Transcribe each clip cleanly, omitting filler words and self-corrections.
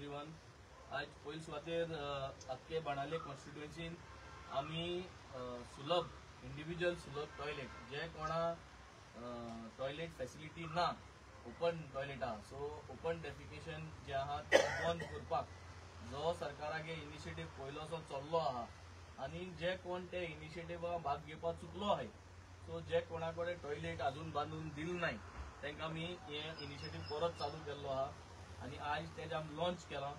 Everyone. आज पयली सुवातेर अख्खे बाणावले कॉन्स्टिट्युएन्सीन आमी सुलभ इंडिव्हिज्युअल सुलभ टॉयलेट जे कोणा टॉयलेट फॅसिलिटी ना ओपन टॉयलेट आहा सो ओपन डेफिकेशन जे आहा ते बंद करपाक जो सरकारागे इनिशिएटीव पयलोसो चल्लो आहा आनी जे कोण ते इनिशिएटिव्हाक भाग घेवपाक चुकलो आहे सो जे कोणाकडे टॉयलेट अजून बांधून दिल नाही तांकां आमी हे इनिशिएटीव परत चालू केल्लो आहा आनी आज तेजे आमी लॉन्च केला.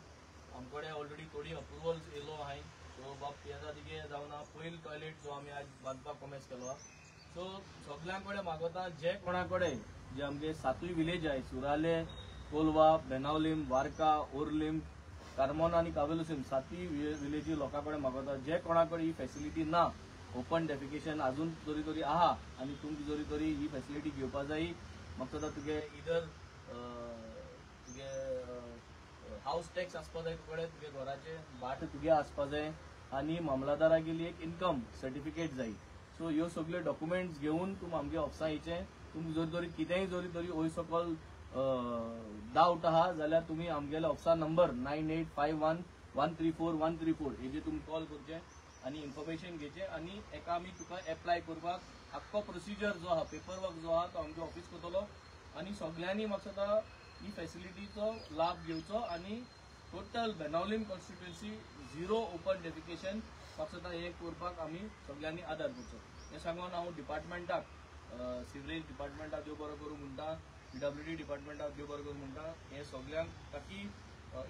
आमकडे ऑलरेडी थोडी अप्रुवल्स येयलो आहे सो बाब पेजा तिगे जावन पयली टॉयलेट जो आमी आज बांदपाक कॉमेस केलो आहा. सो सगळ्यांकडे मागोता जे कोणाकडे जे आमगे 7वी विलेज आहे सुराले, कोलवा, बेनावलीम, वारका, ओरलीम, कारमोन आणि कावेलुसीम 7वी विलेजी लोकांकडे मागोता जे कोणाकडे ही फॅसिलिटी ना ओपन डेफिकेशन अजून तरी तरी आहा आणि तुमची जरी तरी ही फॅसिलिटी घेवपा जाय म्हाका सुद्दां तुगे इधर तुगे हाऊस टॅक्स आसपा जाय तुकडे तुगे घराचे बाट तुगे आसपा जाय आनी मामलादारा गेली एक इन्कम सर्टिफिकेट जाय. सो ह्यो सगळ्यो डॉक्युमेंट्स घेऊन तुम आमगे ऑफिसां येयचें. तुमकां जरी तरी कितेंय जरी तरी वयर सकल डाउट आहा जाल्यार तुमी आमगेल्या ऑफिसा नंबर 9851134134 हेजेर तुमी कॉल करचे आनी इन्फॉर्मेशन घेवचे आनी एका आमी तुका एप्लाय करपाक आख्खो प्रोसिजर जो आहा पेपर वर्क जो आहा तो आमचो ऑफिस करतलो आनी सगळ्यांनी म्हाका दिसता ही फॅसिलिटीचो लाभ घेवचो आनी total Benaulim constituency 0 open defecation म्हाका दिसता हे करपाक आमी सगळ्यांनी आदार करचो. हे सांगून हांव डिपार्टमेंटाक सिवरेज डिपार्टमेंटाक देव बरो करूं म्हणटा, PWD डिपार्टमेंटाक देव बरो करूं म्हणटा हे सगळ्यांक ताकी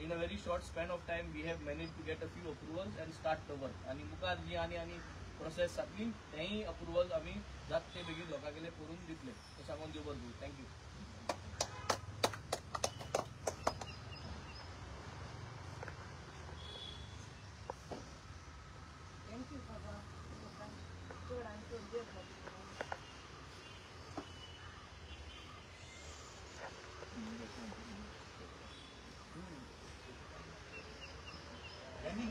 in a very short span of time we have manage to get a few approvals and start the work आनी मुखार जी आनी प्रोसेस जातली तेंय अप्रुवल्स आमी जात ते बेगीन लोकांगेले करून दितले. हे सांगून देव बरो करूं. Thank you. Thank you, Baba. Good answer, dear Baba. Any